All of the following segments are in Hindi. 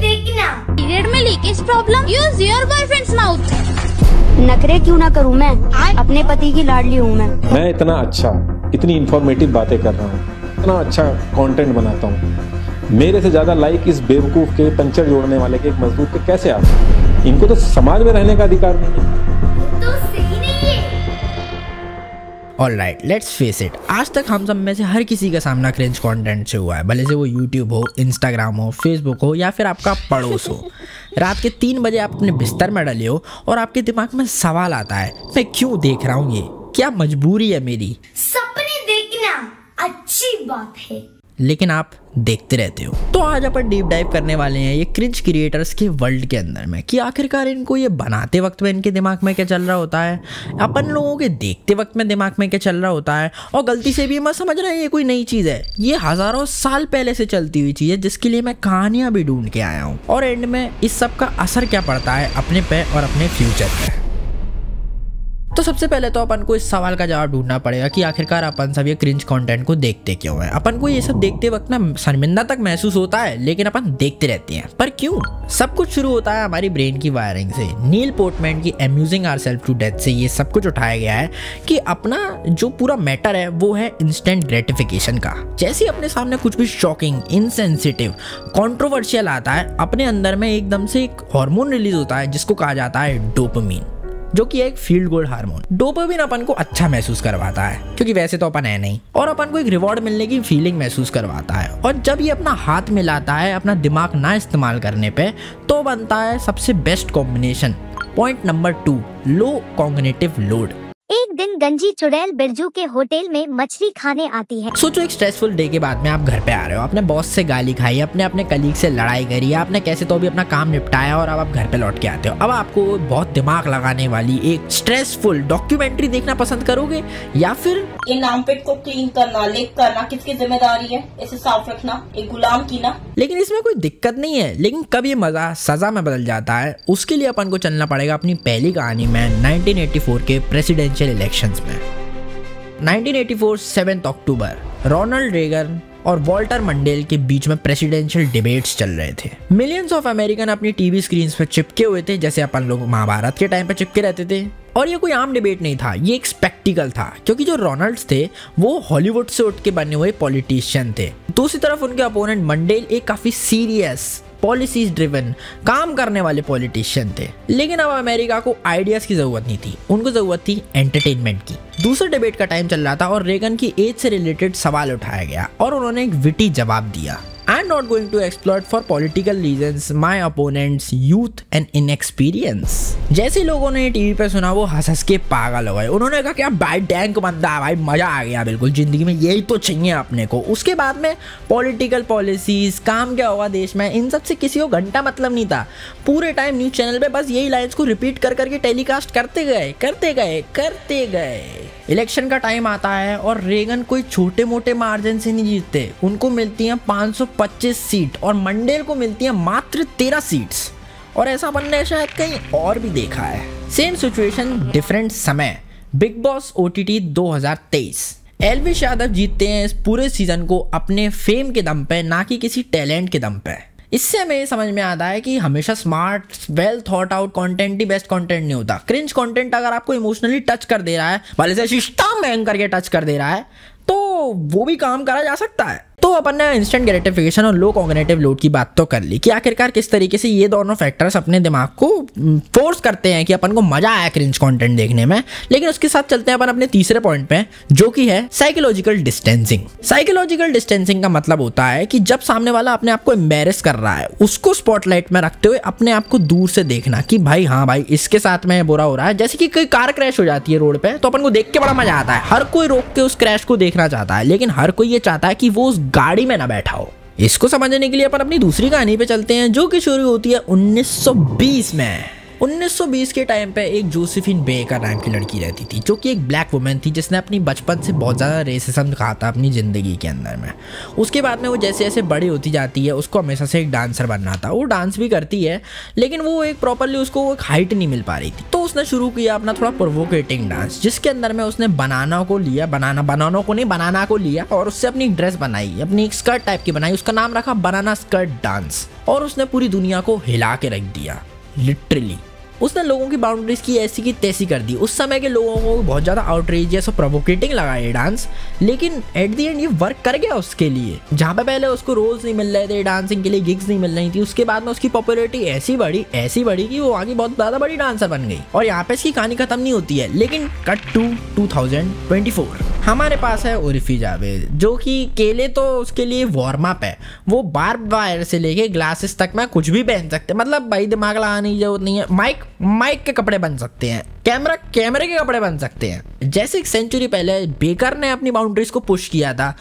देखना। पीरियड में leakage problem, use your boyfriend's mouth. नखरे क्यों ना करूं मैं, अपने पति की लाडली हूँ मैं इतना अच्छा, इतनी इंफॉर्मेटिव बातें कर रहा हूँ, इतना अच्छा कंटेंट बनाता हूँ। मेरे से ज्यादा लाइक इस बेवकूफ के, पंचर जोड़ने वाले के, एक मजदूर के कैसे आते हैं? इनको तो समाज में रहने का अधिकार नहीं है। तो सही नहीं है। ऑलराइट, लेट्स फेस इट, आज तक हम सब में से हर किसी का सामना क्रिंज कंटेंट से हुआ है, भले से वो यूट्यूब हो, इंस्टाग्राम हो, फेसबुक हो या फिर आपका पड़ोस हो। रात के 3 बजे आप अपने बिस्तर में डले हो और आपके दिमाग में सवाल आता है, मैं क्यों देख रहा हूँ ये, क्या मजबूरी है मेरी? सपने देखना अच्छी बात है, लेकिन आप देखते रहते हो। तो आज अपन डीप डाइव करने वाले हैं ये क्रिंज क्रिएटर्स के वर्ल्ड के अंदर में, कि आखिरकार इनको ये बनाते वक्त में इनके दिमाग में क्या चल रहा होता है, अपन लोगों के देखते वक्त में दिमाग में क्या चल रहा होता है, और गलती से भी मत समझ रहे हैं ये कोई नई चीज़ है, ये हज़ारों साल पहले से चलती हुई चीज़ है जिसके लिए मैं कहानियाँ भी ढूंढ के आया हूँ, और एंड में इस सब का असर क्या पड़ता है अपने पे और अपने फ्यूचर पे। तो सबसे पहले तो अपन को इस सवाल का जवाब ढूंढना पड़ेगा कि आखिरकार अपन सब ये क्रिंज कंटेंट को देखते क्यों हैं। अपन को ये सब देखते वक्त ना शर्मिंदा तक महसूस होता है, लेकिन अपन देखते रहते हैं, पर क्यों? सब कुछ शुरू होता है हमारी ब्रेन की वायरिंग से। नील पोर्टमैन की अम्यूजिंग आवरसेल्फ टू डेथ से ये सब कुछ उठाया गया है कि अपना जो पूरा मैटर है वो है इंस्टेंट ग्रेटिफिकेशन का। जैसे ही अपने सामने कुछ भी शॉकिंग, इनसेंसिटिव, कंट्रोवर्शियल आता है, अपने अंदर में एकदम से एक हार्मोन रिलीज होता है जिसको कहा जाता है डोपामिन, जो कि एक फील गुड हार्मोन। डोपामिन अपन को अच्छा महसूस करवाता है, क्योंकि वैसे तो अपन है नहीं, और अपन को एक रिवॉर्ड मिलने की फीलिंग महसूस करवाता है। और जब ये अपना हाथ मिलाता है अपना दिमाग ना इस्तेमाल करने पे, तो बनता है सबसे बेस्ट कॉम्बिनेशन। पॉइंट नंबर 2, लो कॉग्निटिव लोड। एक दिन गंजी चुड़ैल बिरजू के होटल में मछली खाने आती है। सोचो, एक स्ट्रेसफुल डे के बाद में आप घर पे आ रहे हो, अपने बॉस से गाली खाई, अपने कलीग से लड़ाई करी, आपने कैसे तो भी अपना काम निपटाया और अब आप घर पे लौट के आते हो। अब आपको बहुत दिमाग लगाने वाली एक स्ट्रेसफुल डॉक्यूमेंट्री देखना पसंद करोगे, या फिर ये नामपेट को क्लीन करना, लिख करना किसकी जिम्मेदारी है, इसे साफ रखना एक गुलाम की ना। लेकिन इसमें कोई दिक्कत नहीं है, लेकिन कब ये मजा सजा में बदल जाता है, उसके लिए अपन को चलना पड़ेगा अपनी पहली कहानी में, 1984 के प्रेसिडेंशियल इलेक्शंस में। 1984 7 अक्टूबर, रोनाल्ड रेगन और वॉल्टर मंडेल के बीच में प्रेसिडेंशियल डिबेट्स चल रहे थे। मिलियंस ऑफ अमेरिकन अपनी टीवी स्क्रीन पे चिपके हुए थे, जैसे अपन लोग महाभारत के टाइम पे चिपके रहते थे। और ये कोई आम डिबेट नहीं था, ये एक स्पेक्टिकल था, क्योंकि जो रोनाल्ड्स थे वो हॉलीवुड से उठ के बने हुए पॉलिटिशियन थे। दूसरी तरफ उनके अपोनेंट मंडेल एक काफी सीरियस, पॉलिसीज ड्रिवन, काम करने वाले पॉलिटिशियन थे। लेकिन अब अमेरिका को आइडियाज की जरूरत नहीं थी, उनको जरूरत थी एंटरटेनमेंट की। दूसरे डिबेट का टाइम चल रहा था और रेगन की एज से रिलेटेड सवाल उठाया गया और उन्होंने एक विटी जवाब दिया, I am not going to exploit for political reasons my opponent's youth and inexperience. जैसे लोगों ने टीवी पे सुना वो हंस हंस के पागल हो गए। उन्होंने कहा क्या भाई डैंक बंदा है भाई, मजा आ गया, बिल्कुल जिंदगी में यही तो चाहिए अपने को। उसके बाद में पॉलिटिकल पॉलिसीज, काम क्या होगा देश में, इन सब से किसी को घंटा मतलब नहीं था। पूरे टाइम न्यूज चैनल पे बस यही लाइन्स को रिपीट कर करके टेलीकास्ट करते गए। इलेक्शन का टाइम आता है और रेगन कोई छोटे मोटे मार्जिन से नहीं जीतते, उनको मिलती हैं 525 सीट और मंडेल को मिलती हैं मात्र 13 सीट्स। और ऐसा अपन ने शायद कहीं और भी देखा है। सेम सिचुएशन, डिफरेंट समय। Big boss OTT 2023। Elvish Yadav जीतते हैं इस पूरे सीजन को अपने फेम के दम पे, ना कि किसी टैलेंट के दम पे। इससे हमें ये समझ में आता है कि हमेशा smart, well thought out content ही बेस्ट कंटेंट नहीं होता। क्रिंज कंटेंट अगर आपको इमोशनली टच कर दे रहा है, भले से सिस्टम हैंग करके टच कर दे रहा है, तो वो भी काम करा जा सकता है। तो अपन ने इंस्टेंट ग्रेटिफिकेशन और लो कॉग्निटिव लोड की बात तो कर ली कि आखिरकार किस तरीके से ये दोनों फैक्टर्स अपने दिमाग को फोर्स करते हैं कि अपन को मजा आया क्रिंज कंटेंट देखने में। लेकिन उसके साथ चलते हैं अपन अपने तीसरे पॉइंट पे, जो कि है साइकोलॉजिकल डिस्टेंसिंग। साइकोलॉजिकल डिस्टेंसिंग का मतलब होता है कि जब सामने वाला अपने आप को एम्बैरेस कर रहा है, उसको स्पॉटलाइट में रखते हुए अपने आप को दूर से देखना कि भाई हाँ भाई इसके साथ में बुरा हो रहा है। जैसे कि कोई कार क्रैश हो जाती है रोड पे, तो अपन को देख के बड़ा मजा आता है, हर कोई रोक के उस क्रैश को देखना चाहता है, लेकिन हर कोई ये चाहता है कि वो उस गाड़ी में ना बैठा हो। इसको समझने के लिए अपन अपनी दूसरी कहानी पे चलते हैं, जो कि शुरू होती है 1920 में। 1920 के टाइम पे एक जोसेफिन बेकर नाम की लड़की रहती थी, जो कि एक ब्लैक वुमेन थी, जिसने अपनी बचपन से बहुत ज़्यादा रेसिज्म दिखाया था अपनी ज़िंदगी के अंदर में। उसके बाद में वो जैसे जैसे बड़ी होती जाती है, उसको हमेशा से एक डांसर बनना था। वो डांस भी करती है, लेकिन वो एक प्रॉपरली उसको एक हाइट नहीं मिल पा रही थी। तो उसने शुरू किया अपना थोड़ा प्रोवोकेटिंग डांस, जिसके अंदर में उसने बनाना को लिया और उससे अपनी ड्रेस बनाई, अपनी एक स्कर्ट टाइप की बनाई। उसका नाम रखा बनाना स्कर्ट डांस, और उसने पूरी दुनिया को हिला के रख दिया। लिटरली उसने लोगों की बाउंड्रीज की ऐसी की तैसी कर दी। उस समय के लोगों को बहुत ज़्यादा आउटरेजियस और प्रोवोकेटिंग लगा ये डांस, लेकिन एट दी एंड ये वर्क कर गया उसके लिए। जहाँ पे पहले उसको रोल्स नहीं मिल रहे थे, डांसिंग के लिए गिग्स नहीं मिल रही थी, उसके बाद में उसकी पॉपुलैरिटी ऐसी बढ़ी कि वो आगे बहुत ज़्यादा बड़ी डांसर बन गई। और यहाँ पे इसकी कहानी खत्म नहीं होती है, लेकिन कट टू 2024 हमारे पास है उर्फी जावेद, जो कि केले तो उसके लिए वार्म अप है। वो बार्ब वायर से लेके ग्लासेस तक में कुछ भी पहन सकते हैं, मतलब भाई दिमाग लगाने की जरूरत नहीं है। माइक के कपड़े बन सकते हैं, कैमरे के कपड़े बन सकते हैं। जैसे एक सेंचुरी पहले बेकर ने अपनी बाउंड्रीज को पुश किया था,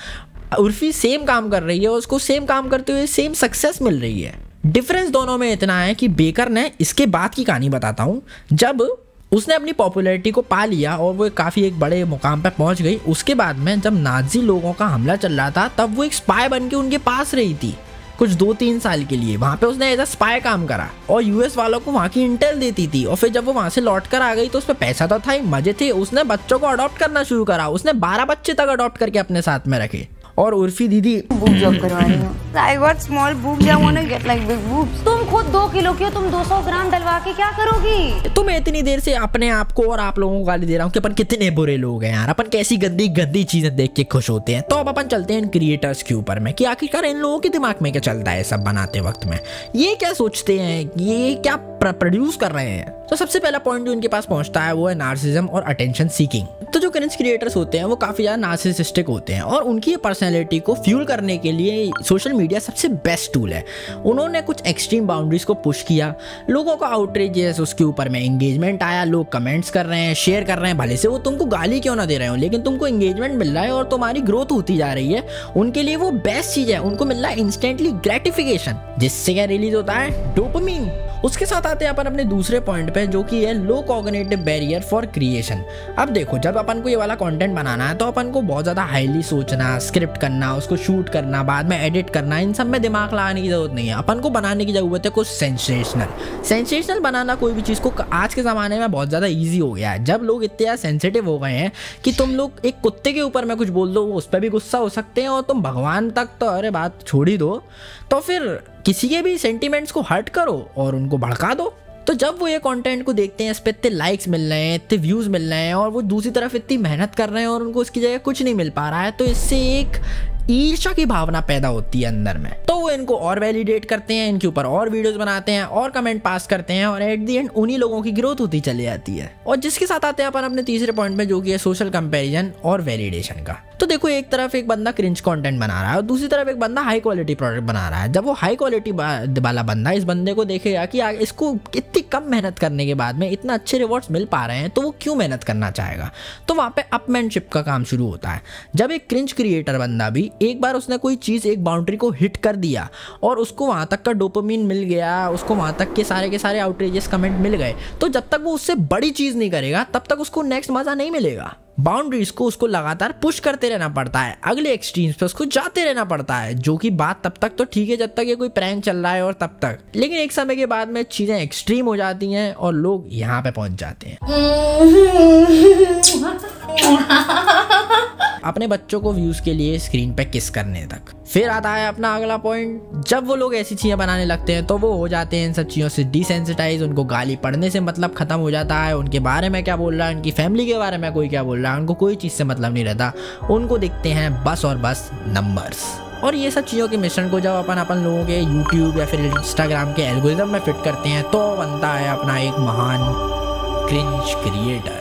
उर्फी सेम काम कर रही है, उसको सेम काम करते हुए सेम सक्सेस मिल रही है। डिफरेंस दोनों में इतना है कि बेकर ने, इसके बाद की कहानी बताता हूँ, जब उसने अपनी पॉपुलैरिटी को पा लिया और वो काफ़ी एक बड़े मुकाम पे पहुंच गई, उसके बाद में जब नाजी लोगों का हमला चल रहा था, तब वो एक स्पाई बन के उनके पास रही थी कुछ 2-3 साल के लिए। वहाँ पे उसने एज अ स्पाई काम करा और यूएस वालों को वहाँ की इंटेल देती थी। और फिर जब वो वहाँ से लौट कर आ गई तो उस पर पैसा तो था ही, मजे थे। उसने बच्चों को अडॉप्ट करना शुरू करा, उसने 12 बच्चे तक अडॉप्ट करके अपने साथ में रखे। और उर्फी दीदी बूब जॉब करवा रही हूँ। I got small boobs, I wanna get like big boobs। तुम खुद 2 किलो की हो, तुम 200 ग्राम डलवा के क्या करोगी? तो मैं इतनी देर से अपने आप को और आप लोगों को गाली दे रहा हूँ कि अपन कितने बुरे लोग हैं यार, अपन कैसी गंदी गंदी चीजें देख के खुश होते हैं। तो अब अपन चलते हैं इन क्रिएटर्स के ऊपर में कि आखिरकार इन लोगों के दिमाग में क्या चलता है सब बनाते वक्त में, ये क्या सोचते हैं, ये क्या प्रोड्यूस कर रहे हैं। तो सबसे पहला पॉइंट जो उनके पास पहुंचता है वो है नार्सिसिज्म और अटेंशन सीकिंग। तो जो क्रिंज क्रिएटर्स होते हैं वो काफी ज्यादा नार्सिसिस्टिक होते हैं और उनकी पर्सनैलिटी को फ्यूल करने के लिए सोशल मीडिया सबसे बेस्ट टूल है। उन्होंने कुछ एक्सट्रीम बाउंड्रीज को पुश किया, लोगों का आउटरीच उसके ऊपर में एंगेजमेंट आया, लोग कमेंट्स कर रहे हैं, शेयर कर रहे हैं, भले से वो तुमको गाली क्यों ना दे रहे हो, लेकिन तुमको एंगेजमेंट मिल रहा है और तुम्हारी ग्रोथ होती जा रही है। उनके लिए वो बेस्ट चीज है, उनको मिल रहा है इंस्टेंटली ग्रेटिफिकेशन, जिससे क्या रिलीज होता है, डोपामिन। उसके साथ आते हैं अपन अपने दूसरे पॉइंट पे, जो कि है लो कॉग्निटिव बैरियर फॉर क्रिएशन। अब देखो, जब अपन को ये वाला कंटेंट बनाना है तो अपन को बहुत ज़्यादा हाईली सोचना, स्क्रिप्ट करना, उसको शूट करना, बाद में एडिट करना, इन सब में दिमाग लगाने की जरूरत नहीं है। अपन को बनाने की जरूरत है कुछ सेंसेशनल बनाना। कोई भी चीज़ को आज के ज़माने में बहुत ज़्यादा ईजी हो गया है। जब लोग इतने सेंसिटिव हो गए हैं कि तुम लोग एक कुत्ते के ऊपर में कुछ बोल दो, वो उस पर भी गुस्सा हो सकते हैं, और तुम भगवान तक तो अरे बात छोड़ ही दो, तो फिर किसी के भी सेंटिमेंट्स को हर्ट करो और उनको भड़का दो। तो जब वो ये कंटेंट को देखते हैं, इस पे इतने लाइक्स मिल रहे हैं, इतने व्यूज मिल रहे हैं, और वो दूसरी तरफ इतनी मेहनत कर रहे हैं और उनको इसकी जगह कुछ नहीं मिल पा रहा है, तो इससे एक ईर्ष्या की भावना पैदा होती है अंदर में। तो वो इनको और वैलिडेट करते हैं, इनके ऊपर और वीडियोस बनाते हैं और कमेंट पास करते हैं, और एट दी एंड उन्हीं लोगों की ग्रोथ होती चली जाती है। और जिसके साथ आते हैं अपन अपने तीसरे पॉइंट में, जो कि है सोशल कंपैरिजन और वैलिडेशन का। तो देखो, एक तरफ एक बंदा क्रिंज कंटेंट बना रहा है और दूसरी तरफ एक बंदा हाई क्वालिटी प्रोडक्ट बना रहा है। जब वो हाई क्वालिटी वाला बंदा इस बंदे को देखेगा कि इसको इतनी कम मेहनत करने के बाद में इतना अच्छे रिवॉर्ड्स मिल पा रहे हैं, तो वो क्यों मेहनत करना चाहेगा। तो वहाँ पे अपमैनशिप का काम शुरू होता है। जब एक क्रिंज क्रिएटर बंदा भी एक बार उसने कोई चीज़, एक बाउंड्री को हिट कर दिया और उसको वहाँ तक का डोपामिन मिल गया, उसको वहाँ तक के सारे आउटरीचियस कमेंट मिल गए, तो जब तक वो उससे बड़ी चीज़ नहीं करेगा तब तक उसको नेक्स्ट मज़ा नहीं मिलेगा। बाउंड्रीज को उसको लगातार पुश करते रहना पड़ता है, अगले एक्सट्रीम्स पे उसको जाते रहना पड़ता है, जो कि बात तब तक तो ठीक है जब तक ये कोई प्रैंक चल रहा है और तब तक, लेकिन एक समय के बाद में चीज़ें एक्सट्रीम हो जाती हैं और लोग यहाँ पे पहुंच जाते हैं। अपने बच्चों को व्यूज के लिए स्क्रीन पे किस करने तक। फिर आता है अपना अगला पॉइंट, जब वो लोग ऐसी चीजें बनाने लगते हैं तो वो हो जाते हैं इन सब चीजों से डिसेंसिटाइज। उनको गाली पढ़ने से मतलब खत्म हो जाता है, उनके बारे में क्या बोल रहा है, उनकी फैमिली के बारे में कोई क्या बोल रहा है, उनको कोई चीज से मतलब नहीं रहता। उनको दिखते हैं बस और बस नंबर्स। और ये सब चीज़ों के मिश्रण को जब अपन लोगों के यूट्यूब या फिर इंस्टाग्राम के एल्गोरिथम में फिट करते हैं, तो बनता है अपना एक महान क्रिंज क्रिएटर।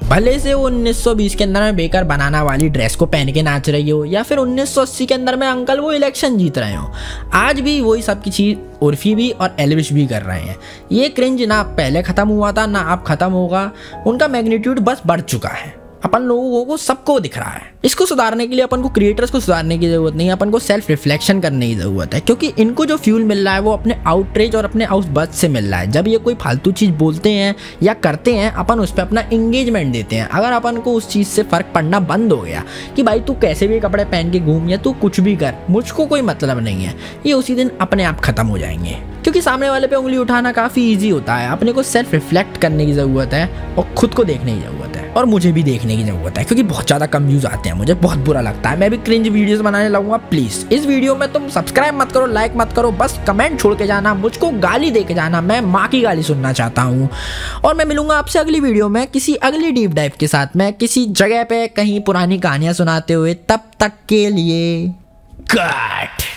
भले से वो 1920 के अंदर में बेकर बनाना वाली ड्रेस को पहन के नाच रही हो, या फिर 1980 के अंदर में अंकल वो इलेक्शन जीत रहे हो, आज भी वही सब की चीज़ उर्फी भी और एल्विश भी कर रहे हैं। ये क्रिंज ना पहले ख़त्म हुआ था ना अब ख़त्म होगा, उनका मैग्नीट्यूड बस बढ़ चुका है। अपन लोगों को सबको दिख रहा है। इसको सुधारने के लिए अपन को क्रिएटर्स को सुधारने की जरूरत नहीं है, अपन को सेल्फ रिफ्लेक्शन करने की जरूरत है, क्योंकि इनको जो फ्यूल मिल रहा है वो अपने आउटरीच और अपने आउटबर्स्ट से मिल रहा है। जब ये कोई फालतू चीज बोलते हैं या करते हैं, अपन उस पर अपना एंगेजमेंट देते हैं। अगर अपन को उस चीज से फर्क पड़ना बंद हो गया कि भाई तू कैसे भी कपड़े पहन के घूम या तू कुछ भी कर, मुझको कोई मतलब नहीं है, ये उसी दिन अपने आप खत्म हो जाएंगे। क्योंकि सामने वाले पे उंगली उठाना काफी इजी होता है। अपने को सेल्फ रिफ्लेक्ट करने की जरूरत है और खुद को देखने की जरूरत है, और मुझे भी देखने की जरूरत है, क्योंकि बहुत ज्यादा कम व्यूज आते हैं, मुझे बहुत बुरा लगता है। मैं भी क्रिंज वीडियोस बनाने लगूंगा। प्लीज इस वीडियो में तुम सब्सक्राइब मत करो, लाइक मत करो, बस कमेंट छोड़ के जाना, मुझको गाली दे के जाना। मैं माँ की गाली सुनना चाहता हूँ। और मैं मिलूंगा आपसे अगली वीडियो में किसी अगली डीप डाइव के साथ में, किसी जगह पे कहीं पुरानी कहानियां सुनाते हुए। तब तक के लिए कट।